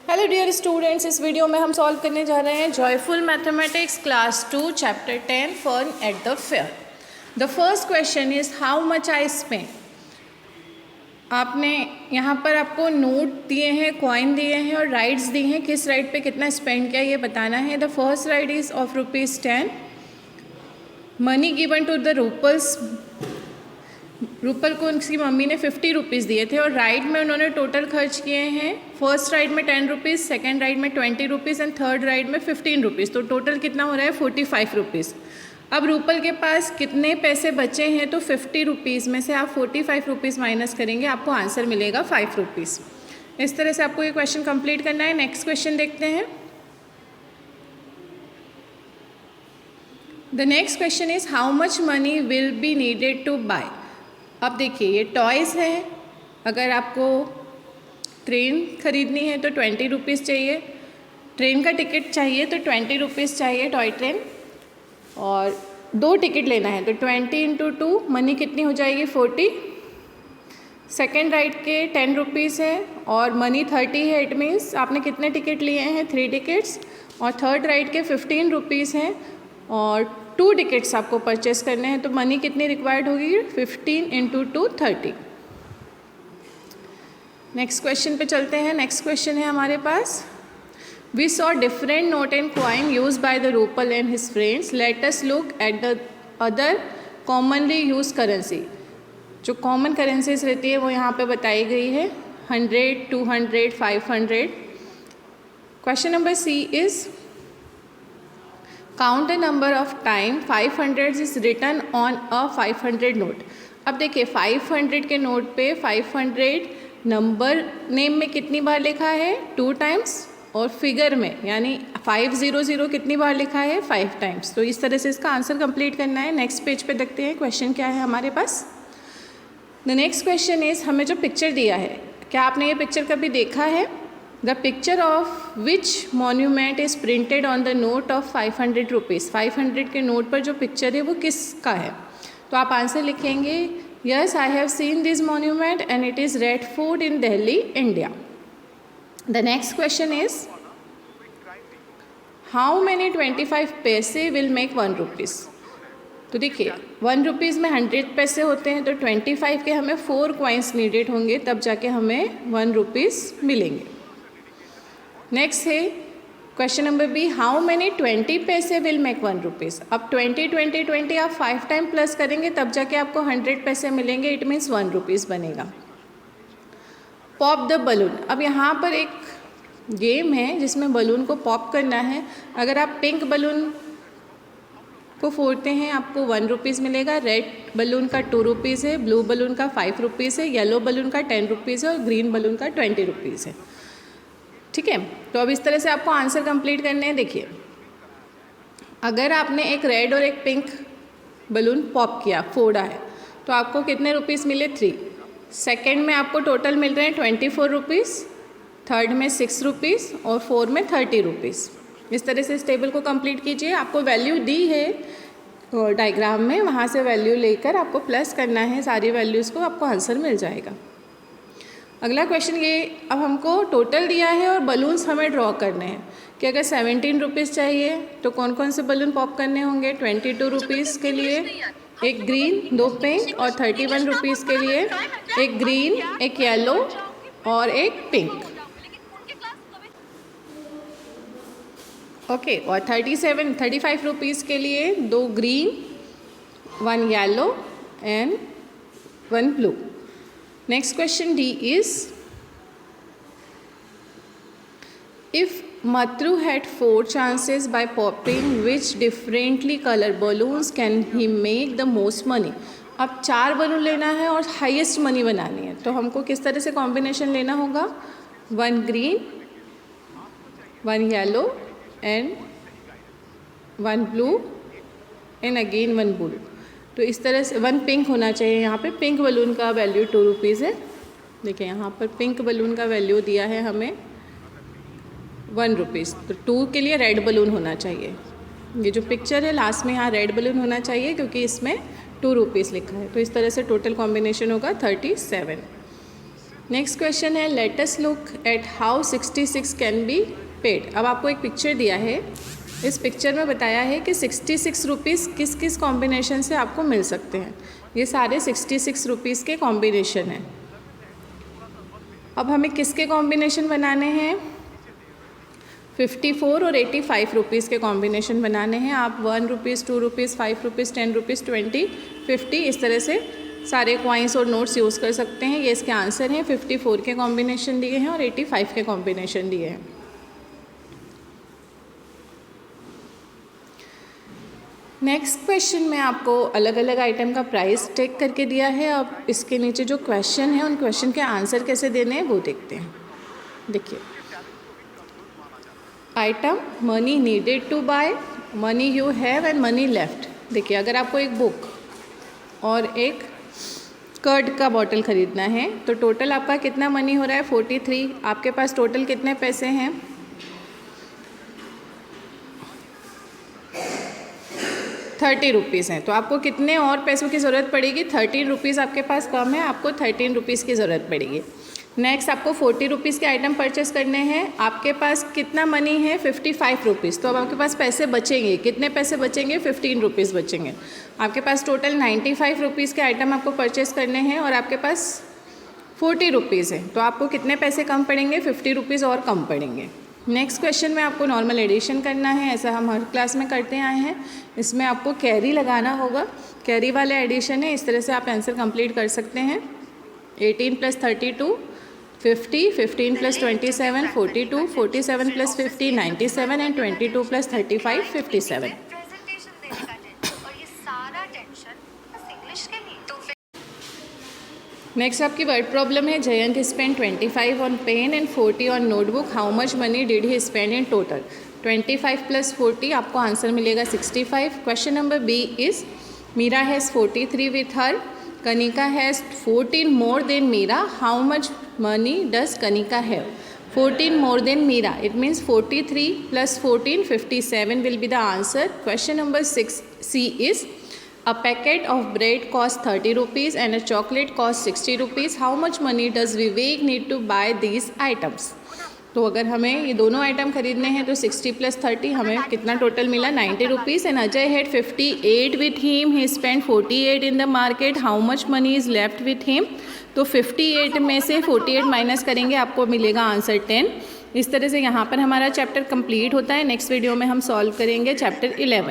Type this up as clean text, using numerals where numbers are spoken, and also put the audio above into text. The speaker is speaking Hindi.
हेलो डियर स्टूडेंट्स, इस वीडियो में हम सॉल्व करने जा रहे हैं joyful mathematics class 2 chapter 10 fun at the fair. The first question is how much I spend. आपने यहाँ पर आपको नोट दिए हैं, कॉइन दिए हैं और राइड्स दिए हैं। किस राइड पे कितना स्पेंड किया ये बताना है। The first ride is of ₹10। Money given to the Rupal को उनकी मम्मी ने ₹50 दिए थे और राइड में उन्होंने टोटल खर्च किए हैं। फर्स्ट राइड में ₹10, सेकेंड राइड में ₹20 एंड थर्ड राइड में ₹15। तो टोटल कितना हो रहा है ₹45। अब रूपल के पास कितने पैसे बचे हैं, तो ₹50 में से आप ₹45 माइनस करेंगे, आपको आंसर मिलेगा ₹5। इस तरह से आपको ये क्वेश्चन कंप्लीट करना है। नेक्स्ट क्वेश्चन देखते हैं। The next question is how much money will be needed to buy. अब देखिए ये टॉयज़ है। अगर आपको ट्रेन खरीदनी है तो ₹20 चाहिए, ट्रेन का टिकट चाहिए तो ₹20 चाहिए, टॉय ट्रेन। और 2 टिकट लेना है तो 20 × 2 मनी कितनी हो जाएगी 40। सेकेंड राइड के ₹10 है और मनी 30 है। इट मीन्स आपने कितने टिकट लिए हैं 3 टिकट्स। और थर्ड राइड के ₹15 हैं और 2 टिकट्स आपको परचेस करने हैं, तो मनी कितनी रिक्वायर्ड होगी 15 × 2 30। नेक्स्ट क्वेश्चन पे चलते हैं। नेक्स्ट क्वेश्चन है हमारे पास we saw different note and coin use by the Rupal and his friends, let us look at the other commonly use currency. जो कॉमन करेंसीज रहती है वो यहाँ पे बताई गई है 100, 200, 500। Question number C is count the number of time 500 is written on a 500 note. अब देखिए 500 के नोट पे 500 नंबर नेम में कितनी बार लिखा है 2 टाइम्स और फिगर में यानी 500 कितनी बार लिखा है 5 टाइम्स। तो इस तरह से इसका आंसर कंप्लीट करना है। नेक्स्ट पेज पे देखते हैं क्वेश्चन क्या है हमारे पास। द नेक्स्ट क्वेश्चन इज हमें जो पिक्चर दिया है, क्या आपने ये पिक्चर कभी देखा है। The picture of which monument is printed on the note of ₹500। 500 के नोट पर जो पिक्चर है वो किसका है। तो आप आंसर लिखेंगे yes I have seen this monument and it is red fort in Delhi, India. The next question is how many 25 पैसे विल मेक ₹1। तो देखिए ₹1 में 100 पैसे होते हैं, तो 25 के हमें 4 कॉइन्स नीडेड होंगे, तब जाके हमें ₹1 मिलेंगे। नेक्स्ट है question number B how many 20 पैसे विल मेक ₹1। अब 20 20 20 आप 5 टाइम प्लस करेंगे तब जाके आपको 100 पैसे मिलेंगे। इट मीन्स ₹1 बनेगा। Pop the balloon. अब यहाँ पर एक गेम है जिसमें बलून को पॉप करना है। अगर आप पिंक बलून को फोड़ते हैं आपको ₹1 मिलेगा, रेड बलून का ₹2 है, ब्लू बलून का ₹5 है, येलो बलून का ₹10 है और ग्रीन बलून का ₹20 है। ठीक है, तो अब इस तरह से आपको आंसर कंप्लीट करने हैं। देखिए अगर आपने एक रेड और एक पिंक बलून पॉप किया, फोड़ा है, तो आपको कितने ₹, मिले 3। सेकंड में आपको टोटल मिल रहे हैं ₹24, थर्ड में ₹6 और 4 में ₹30। इस तरह से इस टेबल को कंप्लीट कीजिए। आपको वैल्यू दी है डायग्राम में, वहाँ से वैल्यू लेकर आपको प्लस करना है सारी वैल्यूज़ को, आपको आंसर मिल जाएगा। अगला क्वेश्चन ये, अब हमको टोटल दिया है और बलून्स हमें ड्रॉ करने हैं कि अगर ₹17 चाहिए तो कौन कौन से बलून पॉप करने होंगे। ₹22 के लिए एक ग्रीन, 2 पिंक और ₹31 के लिए एक ग्रीन, एक येलो और एक पिंक। ओके, और ₹35 के लिए 2 green, 1 yellow and 1 blue. Next question D is if Matru had 4 chances by popping which differently colored balloons can he make the most money। अब 4 बलून लेना है और हाईएस्ट मनी बनानी है, तो हमको किस तरह से कॉम्बिनेशन लेना होगा 1 green, 1 yellow and 1 blue and again 1 blue. तो इस तरह से 1 पिंक होना चाहिए। यहाँ पे पिंक बलून का वैल्यू ₹2 है। देखिए यहाँ पर पिंक बलून का वैल्यू दिया है हमें ₹1। तो 2 के लिए रेड बलून होना चाहिए। ये जो पिक्चर है लास्ट में यहाँ रेड बलून होना चाहिए क्योंकि इसमें ₹2 लिखा है। तो इस तरह से टोटल कॉम्बिनेशन होगा 37। नेक्स्ट क्वेश्चन है late us look eight how 66 can be paid. अब आपको एक पिक्चर दिया है, इस पिक्चर में बताया है कि 66 रुपीज़ किस किस कॉम्बिनेशन से आपको मिल सकते हैं। ये सारे 66 रुपीज़ के कॉम्बिनेशन हैं। अब हमें किसके कॉम्बिनेशन बनाने हैं? 54 और 85 रुपीज़ के कॉम्बिनेशन बनाने हैं। आप 1 रुपीज़, 2 रुपीज़, 5 रुपीज़, 10 रुपीज़, 20, 50 इस तरह से सारे कॉइन्स और नोट्स यूज़ कर सकते हैं। ये इसके आंसर हैं। 54 के कॉम्बिनेशन दिए हैं और 85 के कॉम्बिनेशन दिए हैं। नेक्स्ट क्वेश्चन में आपको अलग अलग आइटम का प्राइस टेक करके दिया है। अब इसके नीचे जो क्वेश्चन है उन क्वेश्चन के आंसर कैसे देने हैं वो देखते हैं। देखिए, item money needed to buy, money you have and money left. देखिए, अगर आपको एक बुक और एक कर्ड का बॉटल ख़रीदना है तो टोटल आपका कितना मनी हो रहा है? 43। आपके पास टोटल कितने पैसे हैं? 30 रुपीज़ हैं। तो आपको कितने और पैसों की ज़रूरत पड़ेगी? 13 रुपीज़ आपके पास कम है, आपको 13 रुपीज़ की ज़रूरत पड़ेगी। नेक्स्ट आपको 40 रुपीज़ के आइटम परचेस करने हैं। आपके पास कितना मनी है? 55 रुपीज़। तो अब आपके पास पैसे बचेंगे, कितने पैसे बचेंगे? 15 रुपीज़ बचेंगे। आपके पास टोटल 95 रुपीज़ के आइटम आपको परचेस करने हैं और आपके पास 40 रुपीज़ है। तो आपको कितने पैसे कम पड़ेंगे? 50 रुपीज़ और कम पड़ेंगे। नेक्स्ट क्वेश्चन में आपको नॉर्मल एडिशन करना है, ऐसा हम हर क्लास में करते आए हैं। इसमें आपको कैरी लगाना होगा, कैरी वाला एडिशन है। इस तरह से आप आंसर कंप्लीट कर सकते हैं। 18 + 32 50, 15 + 27 42, 47 + 50 97 एंड 22 + 35 57। नेक्स्ट आपकी वर्ड प्रॉब्लम है। Jayant spend 25 on pen and 40 on notebook. How much money did he spend in total? 25 + 40 आपको आंसर मिलेगा 65। Question number B is Meera has 43 with her, Kanika has 14 more than Meera. How much money does Kanika have? 14 more than Meera, it means 43 + 14 57 will be the answer. Question number 6C is a packet of bread costs 30 rupees and a chocolate costs 60 rupees. How much money does Vivek need to buy these items? तो अगर हमें ये दोनों आइटम खरीदने हैं तो 60 + 30 हमें कितना टोटल मिला? 90 rupees. And Ajay had 58 with him, he spend 48 in the market. How much money is left with him? तो 58 में से 48 माइनस करेंगे, आपको मिलेगा आंसर 10। इस तरह से यहाँ पर हमारा चैप्टर कंप्लीट होता है। नेक्स्ट वीडियो में हम सॉल्व करेंगे चैप्टर 11।